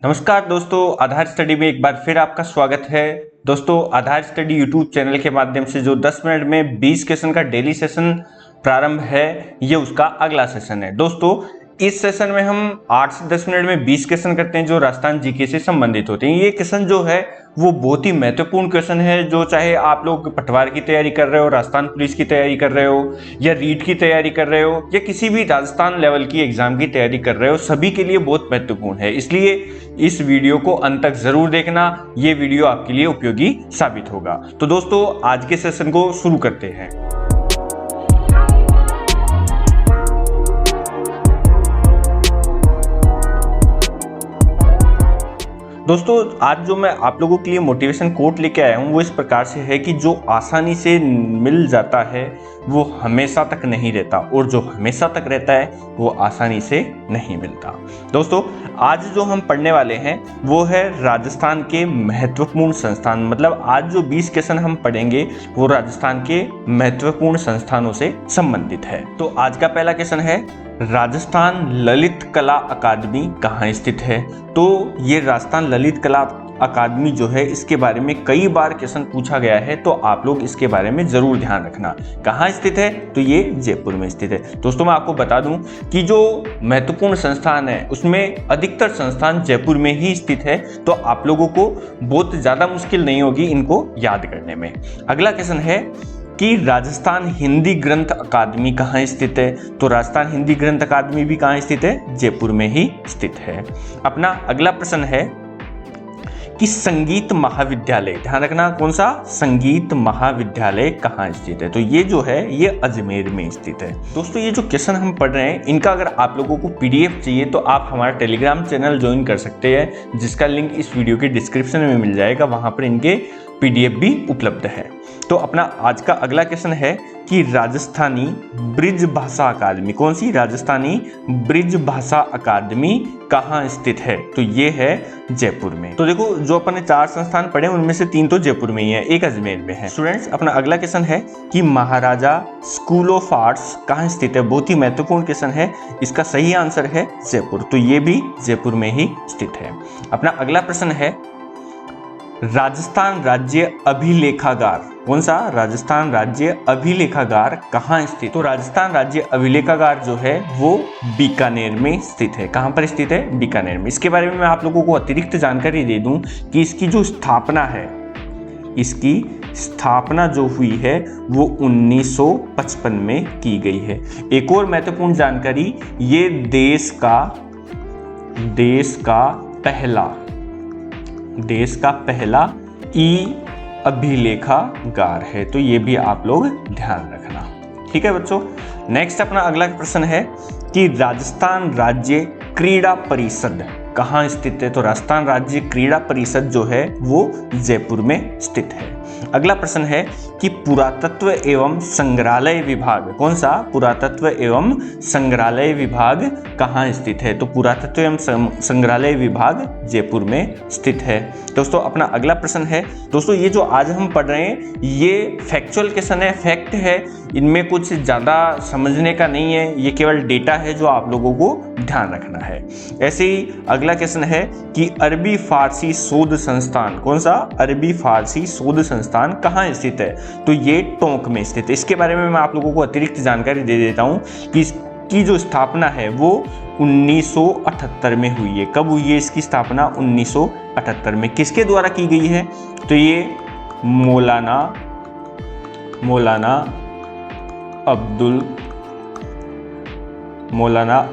नमस्कार दोस्तों, आधार स्टडी में एक बार फिर आपका स्वागत है। दोस्तों, आधार स्टडी यूट्यूब चैनल के माध्यम से जो 10 मिनट में 20 क्वेश्चन का डेली सेशन प्रारंभ है, ये उसका अगला सेशन है। दोस्तों, इस सेशन में हम 8 से 10 मिनट में 20 क्वेश्चन करते हैं जो राजस्थान जीके से संबंधित होते हैं। ये क्वेश्चन जो है वो बहुत ही महत्वपूर्ण क्वेश्चन है, जो चाहे आप लोग पटवार की तैयारी कर रहे हो, राजस्थान पुलिस की तैयारी कर रहे हो, या रीट की तैयारी कर रहे हो, या किसी भी राजस्थान लेवल की एग्जाम की तैयारी कर रहे हो, सभी के लिए बहुत महत्वपूर्ण है। इसलिए इस वीडियो को अंत तक जरूर देखना, ये वीडियो आपके लिए उपयोगी साबित होगा। तो दोस्तों, आज के सेशन को शुरू करते हैं। दोस्तों, आज जो मैं आप लोगों के लिए मोटिवेशन कोट लेके आया हूँ वो इस प्रकार से है कि जो आसानी से मिल जाता है वो हमेशा तक नहीं रहता, और जो हमेशा तक रहता है वो आसानी से नहीं मिलता। दोस्तों, आज जो हम पढ़ने वाले हैं वो है राजस्थान के महत्वपूर्ण संस्थान। मतलब आज जो 20 क्वेश्चन हम पढ़ेंगे वो राजस्थान के महत्वपूर्ण संस्थानों से संबंधित है। तो आज का पहला क्वेश्चन है, राजस्थान ललित कला अकादमी कहाँ स्थित है? तो ये राजस्थान ललित कला अकादमी जो है, इसके बारे में कई बार क्वेश्चन पूछा गया है, तो आप लोग इसके बारे में जरूर ध्यान रखना। कहाँ स्थित है? तो ये जयपुर में स्थित है। दोस्तों, मैं आपको बता दूं कि जो महत्वपूर्ण संस्थान है उसमें अधिकतर संस्थान जयपुर में ही स्थित है, तो आप लोगों को बहुत ज्यादा मुश्किल नहीं होगी इनको याद करने में। अगला क्वेश्चन है कि राजस्थान हिंदी ग्रंथ अकादमी कहाँ स्थित है? तो राजस्थान हिंदी ग्रंथ अकादमी भी कहाँ स्थित है? जयपुर में ही स्थित है। अपना अगला प्रश्न है कि संगीत महाविद्यालय, ध्यान रखना कौन सा? संगीत महाविद्यालय कहाँ स्थित है? तो ये जो है ये अजमेर में स्थित है। दोस्तों, ये जो क्वेश्चन हम पढ़ रहे हैं इनका अगर आप लोगों को पीडीएफ चाहिए तो आप हमारा टेलीग्राम चैनल ज्वाइन कर सकते हैं, जिसका लिंक इस वीडियो के डिस्क्रिप्शन में मिल जाएगा। वहां पर इनके पीडीएफ भी उपलब्ध है। तो अपना आज का अगला क्वेश्चन है कि राजस्थानी ब्रिज भाषा अकादमी, कौन सी? राजस्थानी ब्रिज भाषा अकादमी कहाँ स्थित है? तो ये है जयपुर में। तो देखो, जो अपन ने 4 संस्थान पढ़े उनमें से 3 तो जयपुर में ही है, एक अजमेर में है। स्टूडेंट्स, अपना अगला क्वेश्चन है कि महाराजा स्कूल ऑफ आर्ट्स कहाँ स्थित है? बहुत ही महत्वपूर्ण क्वेश्चन है। इसका सही आंसर है जयपुर, तो ये भी जयपुर में ही स्थित है। अपना अगला प्रश्न है, राजस्थान राज्य अभिलेखागार, कौन सा? राजस्थान राज्य अभिलेखागार कहाँ स्थित? तो राजस्थान राज्य अभिलेखागार जो है वो बीकानेर में स्थित है। कहाँ पर स्थित है? बीकानेर में। इसके बारे में मैं आप लोगों को अतिरिक्त जानकारी दे दूं कि इसकी जो स्थापना है, इसकी स्थापना जो हुई है वो 1955 में की गई है। एक और महत्वपूर्ण जानकारी, ये देश का पहला ई अभिलेखागार है, तो ये भी आप लोग ध्यान रखना। ठीक है बच्चों। नेक्स्ट अपना अगला प्रश्न है कि राजस्थान राज्य क्रीड़ा परिषद कहाँ स्थित है? तो राजस्थान राज्य क्रीड़ा परिषद जो है वो जयपुर में स्थित है। अगला प्रश्न है कि पुरातत्व एवं संग्रहालय विभाग, कौन सा? पुरातत्व एवं संग्रहालय विभाग कहाँ स्थित है? तो पुरातत्व एवं संग्रहालय विभाग जयपुर में स्थित है। दोस्तों, अपना अगला प्रश्न है, दोस्तों ये जो आज हम पढ़ रहे हैं ये फैक्चुअल क्वेश्चन है, फैक्ट है, इनमें कुछ ज़्यादा समझने का नहीं है, ये केवल डेटा है जो आप लोगों को ध्यान रखना है। ऐसे ही अगला क्वेश्चन है कि अरबी फारसी शोध संस्थान, कौन सा? अरबी फारसी शोध संस्थान कहाँ स्थित है? तो ये टोंक में स्थित है। इसके बारे में मैं आप लोगों को अतिरिक्त जानकारी दे देता हूँ कि इसकी जो स्थापना है वो 1978 में हुई है। कब हुई है इसकी स्थापना? 1978 में। किसके द्वारा की गई है? तो ये मौलाना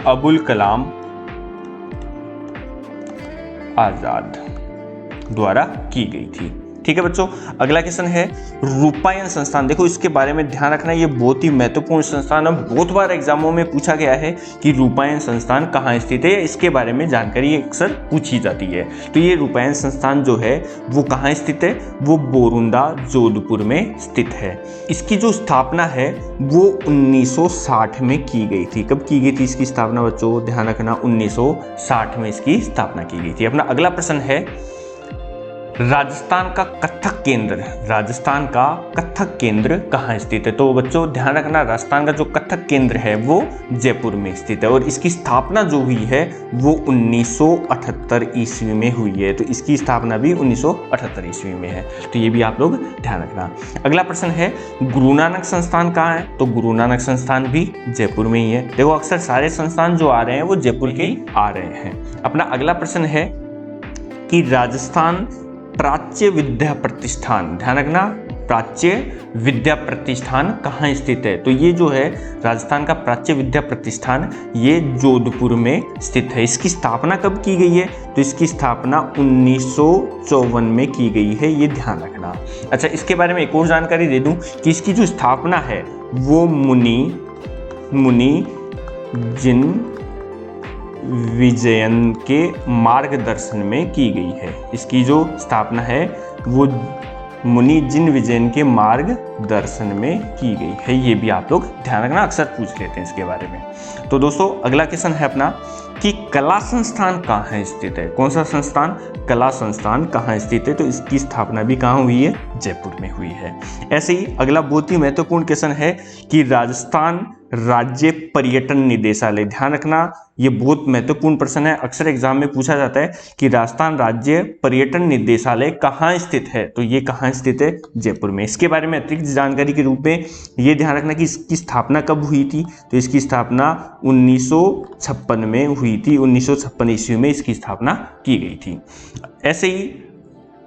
अबुल कलाम आजाद द्वारा की गई थी। ठीक है बच्चों। अगला क्वेश्चन है रूपायन संस्थान। देखो, इसके बारे में ध्यान रखना, ये बहुत ही महत्वपूर्ण संस्थान है। बहुत बार एग्जामों में पूछा गया है कि रूपायन संस्थान कहाँ स्थित है, इसके बारे में जानकारी अक्सर पूछी जाती है। तो ये रूपायन संस्थान जो है वो कहाँ स्थित है? वो बोरुंदा जोधपुर में स्थित है। इसकी जो स्थापना है वो 1960 में की गई थी। कब की गई थी इसकी स्थापना बच्चों? ध्यान रखना, 1960 में इसकी स्थापना की गई थी। अपना अगला प्रश्न है राजस्थान का कथक केंद्र कहाँ स्थित है? तो बच्चों ध्यान रखना, राजस्थान का जो कथक केंद्र है वो जयपुर में स्थित है और इसकी स्थापना जो हुई है वो 1978 ईस्वी में हुई है। तो इसकी स्थापना भी 1978 ईस्वी में है, तो ये भी आप लोग ध्यान रखना। अगला प्रश्न है गुरु नानक संस्थान कहाँ है? तो गुरु नानक संस्थान भी जयपुर में ही है। देखो अक्सर सारे संस्थान जो आ रहे हैं वो जयपुर के ही आ रहे हैं। अपना अगला प्रश्न है कि राजस्थान प्राच्य विद्या प्रतिष्ठान, ध्यान रखना, प्राच्य विद्या प्रतिष्ठान कहाँ स्थित है? तो ये जो है राजस्थान का प्राच्य विद्या प्रतिष्ठान ये जोधपुर में स्थित है। इसकी स्थापना कब की गई है? तो इसकी स्थापना 1954 में की गई है, ये ध्यान रखना। अच्छा, इसके बारे में एक और जानकारी दे दूं कि इसकी जो स्थापना है वो मुनि जिन विजयन के मार्गदर्शन में की गई है। इसकी जो स्थापना है वो मुनि जिन विजयन के मार्गदर्शन में की गई है, ये भी आप लोग ध्यान रखना, अक्सर पूछ लेते हैं इसके बारे में। तो दोस्तों अगला क्वेश्चन है अपना कि कला संस्थान कहाँ स्थित है? कौन सा संस्थान? कला संस्थान कहाँ स्थित है? तो इसकी स्थापना भी कहाँ हुई है? जयपुर में हुई है। ऐसे ही अगला बहुत ही महत्वपूर्ण क्वेश्चन है कि राजस्थान राज्य पर्यटन निदेशालय, ध्यान रखना ये बहुत महत्वपूर्ण प्रश्न है, अक्सर एग्जाम में पूछा जाता है कि राजस्थान राज्य पर्यटन निदेशालय कहाँ स्थित है? तो ये कहाँ स्थित है? जयपुर में। इसके बारे में अतिरिक्त जानकारी के रूप में ये ध्यान रखना कि इसकी स्थापना कब हुई थी? तो इसकी स्थापना 1956 में हुई थी, 1956 ईस्वी में इसकी स्थापना की गई थी। ऐसे ही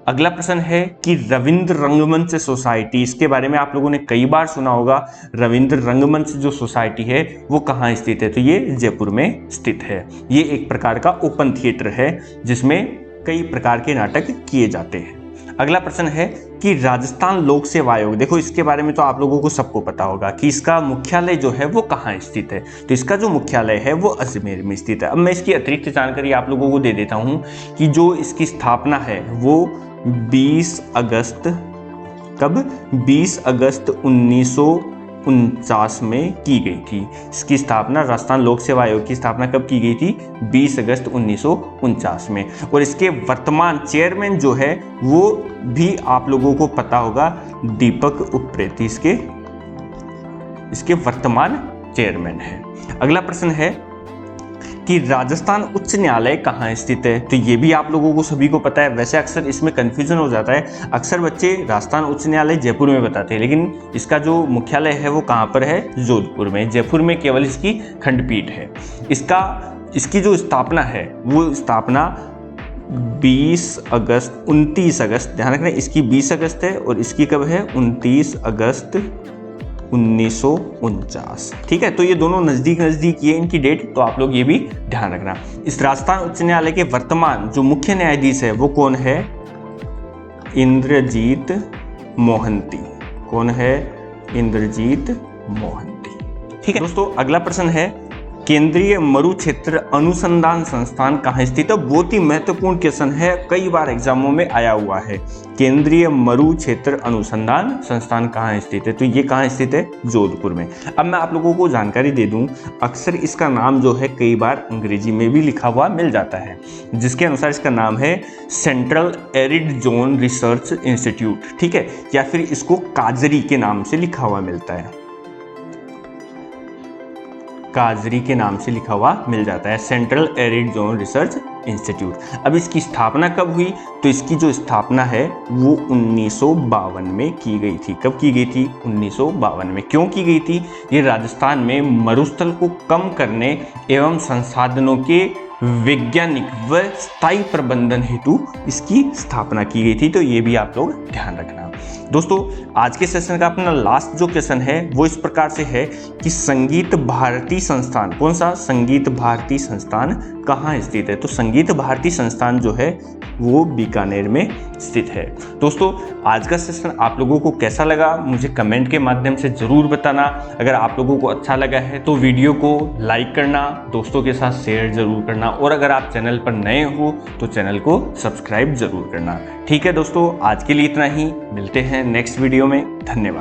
अगला प्रश्न है कि रविंद्र रंगमंच सोसाइटी, इसके बारे में आप लोगों ने कई बार सुना होगा। रविंद्र रंगमंच जो सोसाइटी है वो कहाँ स्थित है? तो ये जयपुर में स्थित है। ये एक प्रकार का ओपन थिएटर है जिसमें कई प्रकार के नाटक किए जाते हैं। अगला प्रश्न है कि राजस्थान लोक सेवा आयोग, देखो इसके बारे में तो आप लोगों को सबको पता होगा कि इसका मुख्यालय जो है वो कहाँ स्थित है? तो इसका जो मुख्यालय है वो अजमेर में स्थित है। अब मैं इसकी अतिरिक्त जानकारी आप लोगों को दे देता हूँ कि जो इसकी स्थापना है वो 20 अगस्त 1949 में की गई थी। इसकी स्थापना, राजस्थान लोक सेवा आयोग की स्थापना कब की गई थी? 20 अगस्त 1949 में। और इसके वर्तमान चेयरमैन जो है वो भी आप लोगों को पता होगा, दीपक उप्रेती इसके वर्तमान चेयरमैन है। अगला प्रश्न है कि राजस्थान उच्च न्यायालय कहाँ स्थित है? तो ये भी आप लोगों को सभी को पता है। वैसे अक्सर इसमें कंफ्यूजन हो जाता है, अक्सर बच्चे राजस्थान उच्च न्यायालय जयपुर में बताते हैं, लेकिन इसका जो मुख्यालय है वो कहाँ पर है? जोधपुर में। जयपुर में केवल इसकी खंडपीठ है। इसकी जो स्थापना है वो स्थापना 29 अगस्त, ध्यान रखना इसकी 20 अगस्त है और इसकी कब है? 29 अगस्त 1949। ठीक है, तो ये दोनों नजदीक ये इनकी डेट, तो आप लोग ये भी ध्यान रखना। इस राजस्थान उच्च न्यायालय के वर्तमान जो मुख्य न्यायाधीश है वो कौन है? इंद्रजीत मोहंती। कौन है? इंद्रजीत मोहंती। ठीक है दोस्तों, अगला प्रश्न है केंद्रीय मरु क्षेत्र अनुसंधान संस्थान कहाँ स्थित है? बहुत ही महत्वपूर्ण क्वेश्चन है, कई बार एग्जामों में आया हुआ है। केंद्रीय मरु क्षेत्र अनुसंधान संस्थान कहाँ स्थित है? तो ये कहाँ स्थित है? जोधपुर में। अब मैं आप लोगों को जानकारी दे दूं, अक्सर इसका नाम जो है कई बार अंग्रेजी में भी लिखा हुआ मिल जाता है, जिसके अनुसार इसका नाम है central arid zone research institute. ठीक है, या फिर इसको काजरी के नाम से लिखा हुआ मिलता है, काजरी के नाम से लिखा हुआ मिल जाता है, central arid zone research institute. अब इसकी स्थापना कब हुई? तो इसकी जो स्थापना है वो 1952 में की गई थी। कब की गई थी? 1952 में। क्यों की गई थी? ये राजस्थान में मरुस्थल को कम करने एवं संसाधनों के वैज्ञानिक व स्थायी प्रबंधन हेतु इसकी स्थापना की गई थी। तो ये भी आप लोग ध्यान रखना। दोस्तों आज के सेशन का अपना लास्ट जो क्वेश्चन है वो इस प्रकार से है कि संगीत भारती संस्थान, कौन सा? संगीत भारती संस्थान कहाँ स्थित है? तो संगीत भारती संस्थान जो है वो बीकानेर में स्थित है। दोस्तों आज का सेशन आप लोगों को कैसा लगा मुझे कमेंट के माध्यम से ज़रूर बताना। अगर आप लोगों को अच्छा लगा है तो वीडियो को लाइक करना, दोस्तों के साथ शेयर जरूर करना, और अगर आप चैनल पर नए हो तो चैनल को सब्सक्राइब जरूर करना। ठीक है दोस्तों, आज के लिए इतना ही, मिलते हैं नेक्स्ट वीडियो में। धन्यवाद।